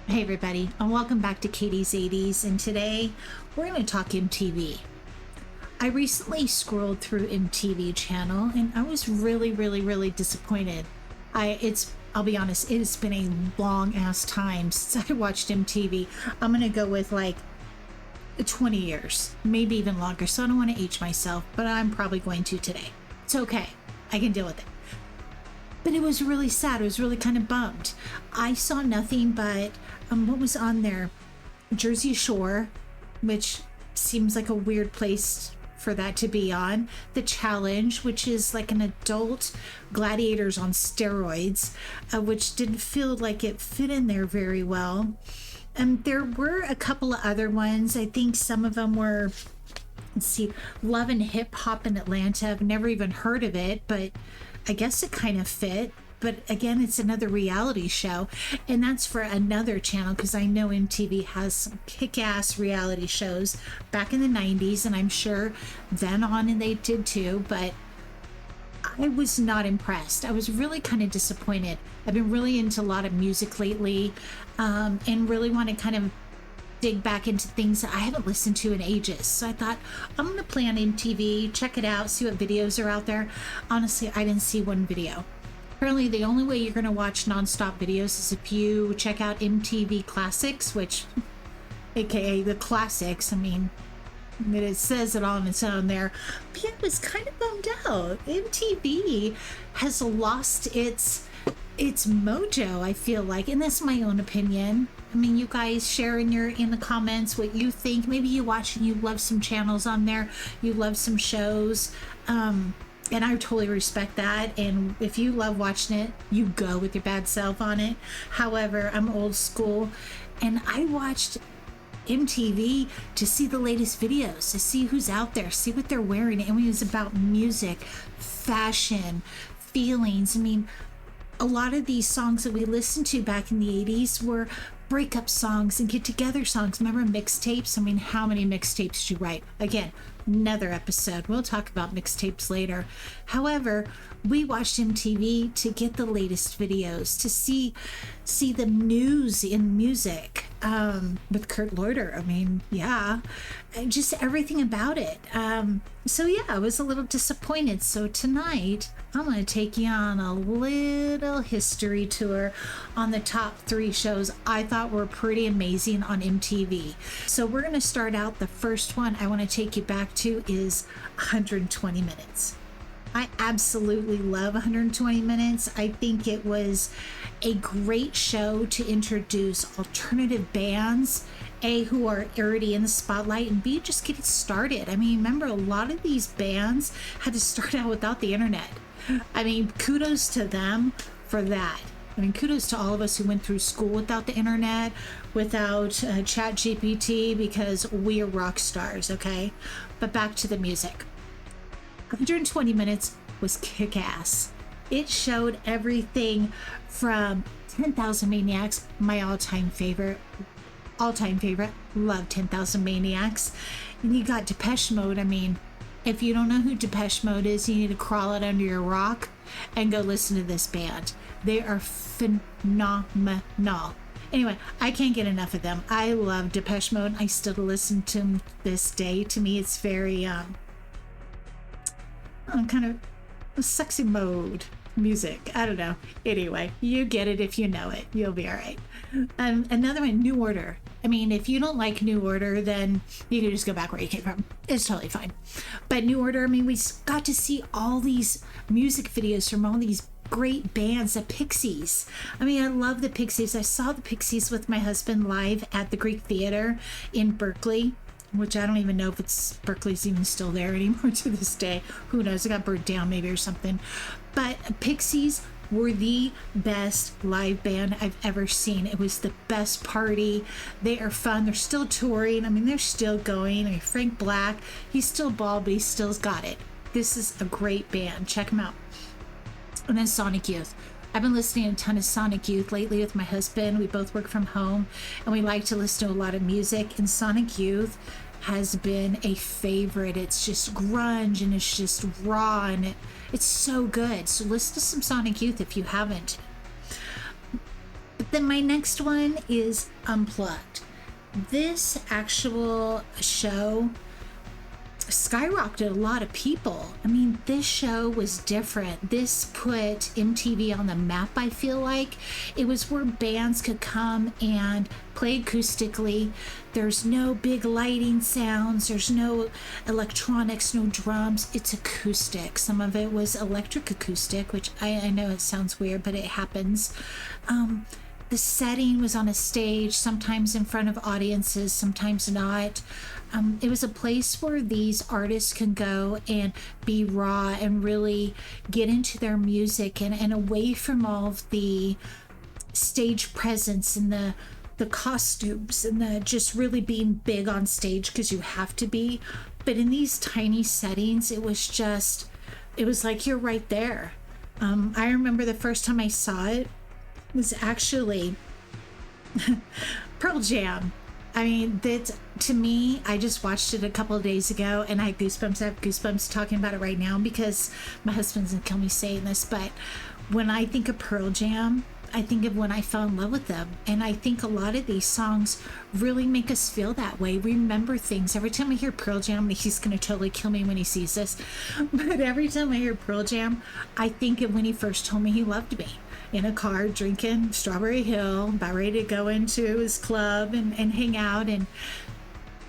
Hey everybody, and welcome back to Katie's 80s, and today we're going to talk MTV. I recently scrolled through MTV channel and I was really disappointed. I'll be honest, it has been a long ass time since I watched MTV. I'm going to go with like 20 years, maybe even longer, so I don't want to age myself, but I'm probably going to today. It's okay, I can deal with it. But it was really sad. I was really kind of bummed. I saw nothing but what was on there? Jersey Shore, which seems like a weird place for that to be on. The Challenge, which is like an adult gladiators on steroids, which didn't feel like it fit in there very well. And there were a couple of other ones. I think some of them were, let's see, Love and Hip Hop in Atlanta. I've never even heard of it, but I guess it kind of fit. But again, it's another reality show, and that's for another channel because I know MTV has some kick-ass reality shows back in the 90s, and I'm sure then on and they did too, but I was not impressed. I was really kind of disappointed. I've been really into a lot of music lately, and really want to kind of dig back into things that I haven't listened to in ages. So I thought, I'm going to play on MTV, check it out, see what videos are out there. Honestly, I didn't see one video. Apparently, the only way you're going to watch nonstop videos is if you check out MTV Classics, which, aka the classics. I mean, it says it all on its own there. But yeah, I was kind of bummed out. MTV has lost its mojo, I feel like, and that's my own opinion. I mean, you guys share in the comments what you think. Maybe you watch and you love some channels on there, you love some shows, and I totally respect that. And if you love watching it, you go with your bad self on it. However, I'm old school, and I watched MTV to see the latest videos, to see who's out there, see what they're wearing. And it was about music, fashion, feelings. I mean, a lot of these songs that we listened to back in the 80s were breakup songs and get together songs. Remember mixtapes? I mean, how many mixtapes did you write? Again, another episode. We'll talk about mixtapes later. However, we watched MTV to get the latest videos, to see the news in music, with Kurt Loder. I mean, yeah, and just everything about it. So yeah, I was a little disappointed. So tonight, I'm going to take you on a little history tour on the top 3 shows I thought were pretty amazing on MTV. So we're going to start out. The first one I want to take you back to is 120 Minutes. I absolutely love 120 Minutes. I think it was a great show to introduce alternative bands, A, who are already in the spotlight, and B, just get it started. I mean, remember, a lot of these bands had to start out without the internet. I mean, kudos to them for that. I mean, kudos to all of us who went through school without the internet, without Chat GPT, because we are rock stars, okay? But back to the music. 120 Minutes was kick-ass. It showed everything from 10,000 Maniacs, my all-time favorite, love 10,000 Maniacs. And you got Depeche Mode. I mean, if you don't know who Depeche Mode is, you need to crawl out under your rock and go listen to this band. They are phenomenal. Anyway, I can't get enough of them. I love Depeche Mode. I still listen to them this day. To me, it's very kind of sexy mode music. I don't know. Anyway, you get it if you know it. You'll be all right. Another one, New Order. I mean, if you don't like New Order, then you can just go back where you came from. It's totally fine. But New Order, I mean, we got to see all these music videos from all these great bands. The Pixies. I mean, I love the Pixies. I saw the Pixies with my husband live at the Greek Theater in Berkeley, which I don't even know if Berkeley's even still there anymore to this day. Who knows? It got burnt down maybe or something. But Pixies were the best live band I've ever seen. It was the best party. They are fun. They're still touring. I mean, they're still going. I mean, Frank Black, he's still bald, but he still's got it. This is a great band. Check them out. And then Sonic Youth. I've been listening to a ton of Sonic Youth lately with my husband. We both work from home, and we like to listen to a lot of music. And Sonic Youth has been a favorite. It's just grunge, and it's just raw, and it's so good. So listen to some Sonic Youth if you haven't. But Then my next one is Unplugged. This actual show skyrocketed a lot of people. I mean, this show was different. This put MTV on the map, I feel like. It was where bands could come and play acoustically. There's no big lighting sounds. There's no electronics, no drums. It's acoustic. Some of it was electric acoustic, which I know it sounds weird, but it happens. The setting was on a stage, sometimes in front of audiences, sometimes not. It was a place where these artists can go and be raw and really get into their music and away from all of the stage presence and the costumes and the just really being big on stage because you have to be. But in these tiny settings, it was like you're right there. I remember the first time I saw it was actually Pearl Jam. I mean, that to me, I just watched it a couple of days ago and I have goosebumps talking about it right now because my husband's gonna kill me saying this, but when I think of Pearl Jam, I think of when I fell in love with them. And I think a lot of these songs really make us feel that way. Remember things. Every time I hear Pearl Jam, he's going to totally kill me when he sees this. But every time I hear Pearl Jam, I think of when he first told me he loved me. In a car drinking Strawberry Hill, about ready to go into his club and hang out. And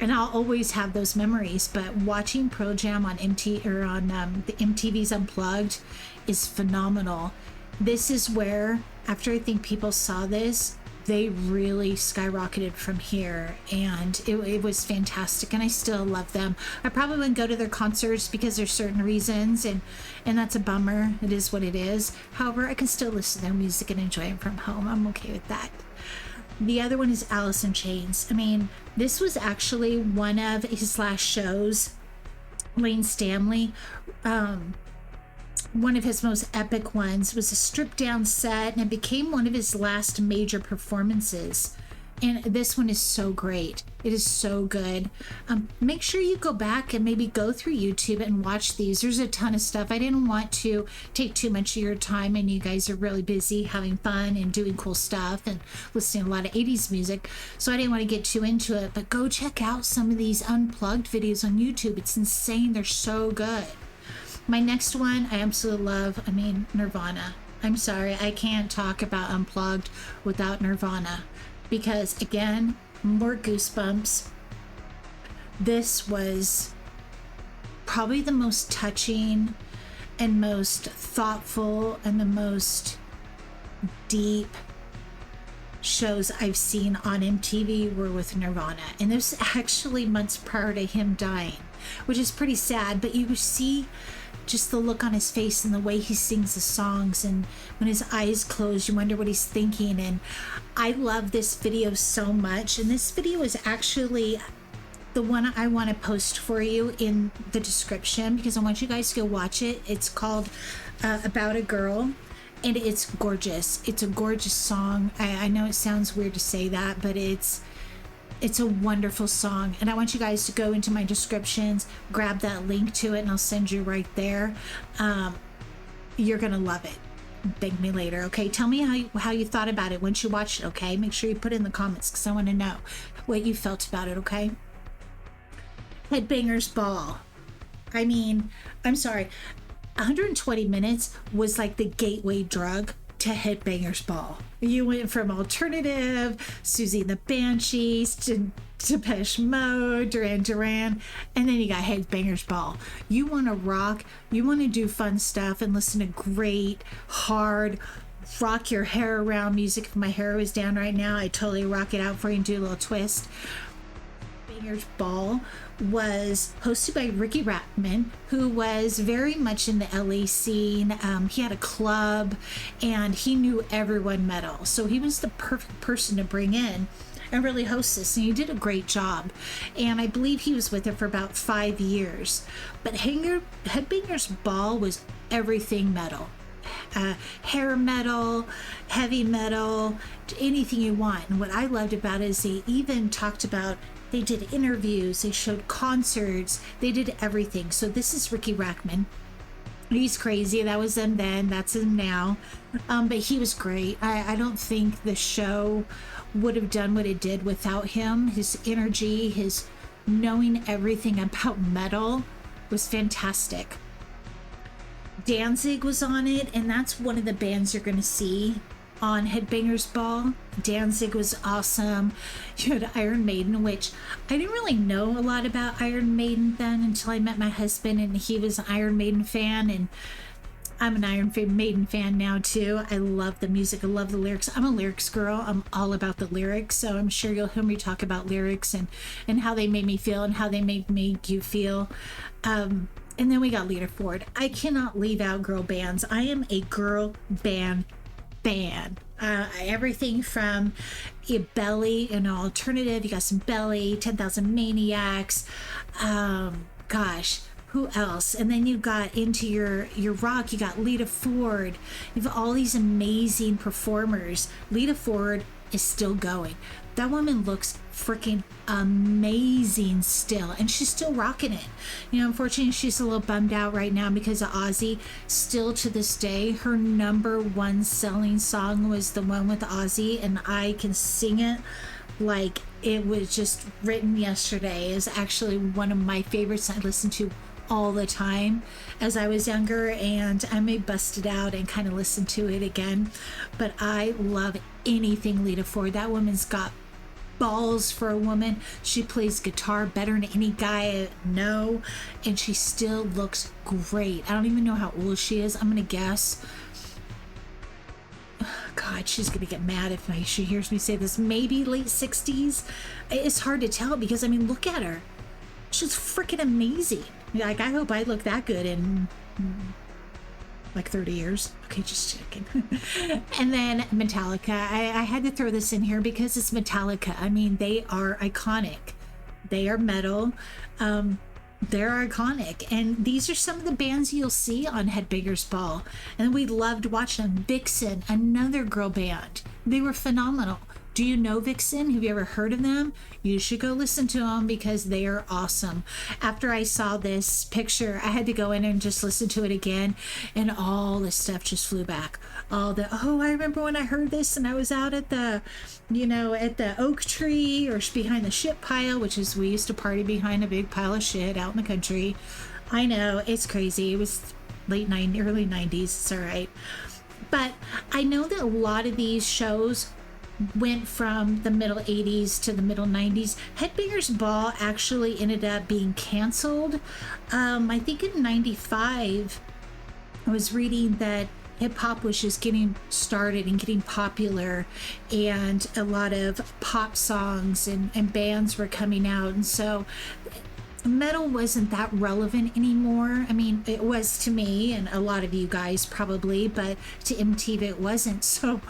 I'll always have those memories. But watching Pearl Jam on the MTV's Unplugged is phenomenal. This is where, after I think people saw this, they really skyrocketed from here, and it was fantastic, and I still love them. I probably wouldn't go to their concerts because there's certain reasons, and that's a bummer. It is what it is. However, I can still listen to their music and enjoy it from home. I'm okay with that. The other one is Alice in Chains. I mean, this was actually one of his last shows. Lane Stanley, one of his most epic ones, was a stripped down set, and it became one of his last major performances. And this one is so great. It is so good. Make sure you go back and maybe go through YouTube and watch these. There's a ton of stuff. I didn't want to take too much of your time, and you guys are really busy having fun and doing cool stuff and listening to a lot of 80s music, so I didn't want to get too into it. But go check out some of these Unplugged videos on YouTube. It's insane. They're so good. My next one I absolutely love. I mean, Nirvana. I'm sorry, I can't talk about Unplugged without Nirvana because, again, more goosebumps. This was probably the most touching and most thoughtful and the most deep shows I've seen on MTV were with Nirvana. And this was actually months prior to him dying, which is pretty sad, but you see just the look on his face and the way he sings the songs, and when his eyes close you wonder what he's thinking. And I love this video so much, and this video is actually the one I want to post for you in the description because I want you guys to go watch it. It's called About a Girl, and it's gorgeous. It's a gorgeous song. I know it sounds weird to say that, but it's a wonderful song, and I want you guys to go into my descriptions, grab that link to it, and I'll send you right there. You're gonna love it. Thank me later, okay? Tell me how you thought about it once you watched it, okay? Make sure you put it in the comments because I want to know what you felt about it, okay? Headbangers Ball. I mean, I'm sorry, 120 minutes was like the gateway drug to Headbangers Ball. You went from alternative, Susie and the Banshees, to Depeche Mode, Duran Duran, and then you got Headbangers Ball. You want to rock, you want to do fun stuff and listen to great, hard, rock your hair around music. If my hair was down right now, I'd totally rock it out for you and do a little twist. Headbangers Ball was hosted by Ricky Rackman, who was very much in the LA scene. He had a club and he knew everyone metal, so he was the perfect person to bring in and really host this, and he did a great job. And I believe he was with it for about 5 years. But Headbangers Ball was everything metal. Hair metal, heavy metal, anything you want. And what I loved about it is they even talked about, they did interviews, they showed concerts, they did everything. So this is Ricky Rackman. He's crazy. That was him then. That's him now. But he was great. I don't think the show would have done what it did without him. His energy, his knowing everything about metal was fantastic. Danzig was on it, and that's one of the bands you're going to see on Headbangers Ball. Danzig was awesome. You had Iron Maiden, which I didn't really know a lot about Iron Maiden then until I met my husband, and he was an Iron Maiden fan, and I'm an Iron Maiden fan now too. I love the music. I love the lyrics. I'm a lyrics girl. I'm all about the lyrics, so I'm sure you'll hear me talk about lyrics and how they made me feel and how they make you feel. And then we got Lita Ford. I cannot leave out girl bands. I am a girl band fan. Everything from Belly and alternative. You got some Belly, 10,000 Maniacs. Gosh, who else? And then you got into your rock. You got Lita Ford. You have all these amazing performers. Lita Ford is still going. That woman looks freaking amazing still, and she's still rocking it. You know, unfortunately, she's a little bummed out right now because of Ozzy. Still to this day, her number one selling song was the one with Ozzy, and I can sing it like it was just written yesterday. It's actually one of my favorites I listen to all the time as I was younger, and I may bust it out and kind of listen to it again. But I love anything Lita Ford. That woman's got balls for a woman. She plays guitar better than any guy I know, and she still looks great. I don't even know how old she is. I'm gonna guess, God, she's gonna get mad if she hears me say this, maybe late 60s. It's hard to tell because I mean, look at her. She's freaking amazing. Like, I hope I look that good in like 30 years. Okay, just checking. And then Metallica. I had to throw this in here because it's Metallica. I mean, they are iconic. They are metal. They're iconic. And these are some of the bands you'll see on Headbangers Ball. And we loved watching them. Vixen, another girl band. They were phenomenal. Do you know Vixen? Have you ever heard of them? You should go listen to them because they are awesome. After I saw this picture, I had to go in and just listen to it again, and all the stuff just flew back. I remember when I heard this and I was out at the, at the oak tree or behind the shit pile, which is, we used to party behind a big pile of shit out in the country. I know, it's crazy. It was early 90s. It's all right. But I know that a lot of these shows went from the middle 80s to the middle 90s. Headbangers Ball actually ended up being canceled. I think in 95, I was reading that hip hop was just getting started and getting popular, and a lot of pop songs and bands were coming out. And so metal wasn't that relevant anymore. I mean, it was to me and a lot of you guys probably, but to MTV it wasn't. So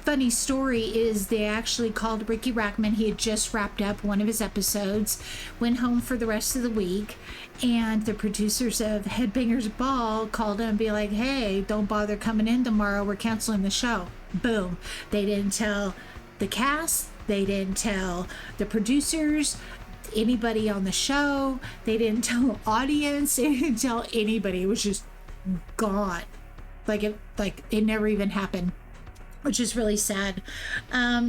funny story is they actually called Ricky Rackman. He had just wrapped up one of his episodes, went home for the rest of the week, and the producers of Headbangers Ball called him and be like, hey, don't bother coming in tomorrow, we're canceling the show. Boom. They didn't tell the cast, they didn't tell the producers, anybody on the show, they didn't tell the audience, they didn't tell anybody. It was just gone, like it never even happened, which is really sad.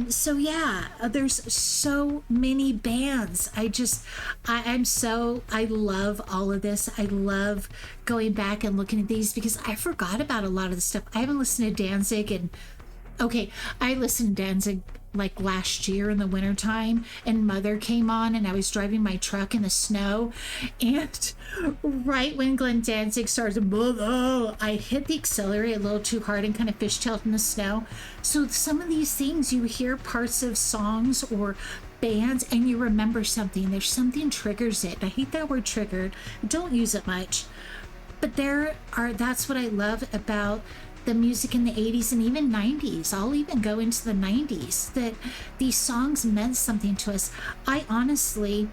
So yeah, there's so many bands. I love all of this. I love going back and looking at these because I forgot about a lot of the stuff. I haven't listened to Danzig, and I listened to Danzig like last year in the wintertime, and Mother came on, and I was driving my truck in the snow, and right when Glenn Danzig started, I hit the accelerator a little too hard and kind of fishtailed in the snow. So some of these things, you hear parts of songs or bands and you remember something. There's something triggers it. I hate that word triggered. Don't use it much. But that's what I love about the music in the 80s and even 90s. I'll even go into the 90s, that these songs meant something to us. I honestly,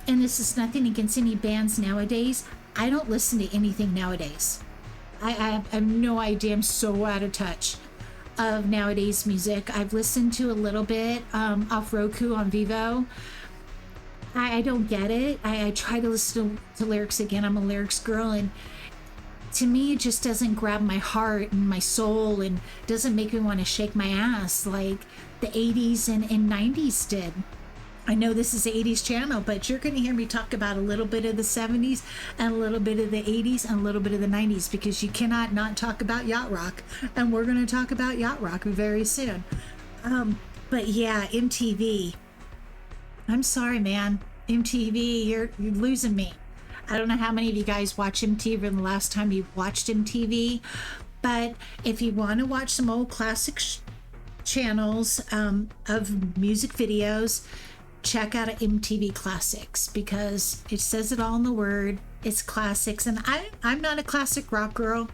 and this is nothing against any bands nowadays, I don't listen to anything nowadays. I have no idea. I'm so out of touch of nowadays music. I've listened to a little bit off Roku on Vivo. I don't get it. I try to listen to lyrics again. I'm a lyrics girl, and to me, it just doesn't grab my heart and my soul and doesn't make me want to shake my ass like the 80s and 90s did. I know this is the 80s channel, but you're going to hear me talk about a little bit of the 70s and a little bit of the 80s and a little bit of the 90s, because you cannot not talk about yacht rock. And we're going to talk about yacht rock very soon. But yeah, MTV. I'm sorry, man. MTV, you're losing me. I don't know how many of you guys watch MTV and the last time you watched MTV, but if you want to watch some old classic channels of music videos, check out MTV Classics, because it says it all in the word. It's classics. And I'm not a classic rock girl,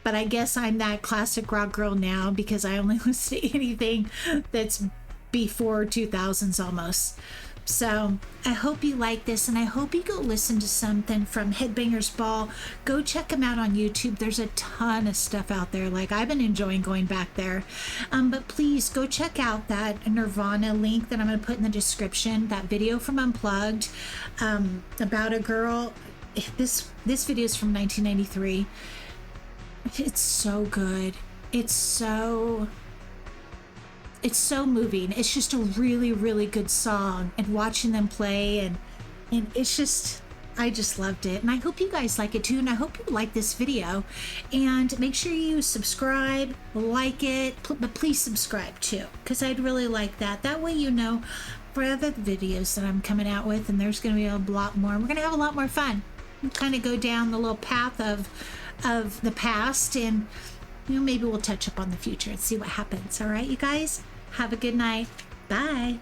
but I guess I'm that classic rock girl now because I only listen to anything that's before 2000s almost. So I hope you like this, and I hope you go listen to something from Headbangers Ball. Go check them out on YouTube. There's a ton of stuff out there. Like, I've been enjoying going back there. But please go check out that Nirvana link that I'm going to put in the description, that video from Unplugged, about a girl. This video is from 1993. It's so good. It's so moving. It's just a really, really good song, and watching them play and it's just, I just loved it. And I hope you guys like it too, and I hope you like this video. And make sure you subscribe, like it, but please subscribe too, because I'd really like that. That way you know for other videos that I'm coming out with, and there's going to be a lot more. We're going to have a lot more fun. We'll kind of go down the little path of the past, and maybe we'll touch up on the future and see what happens. All right, you guys? Have a good night. Bye.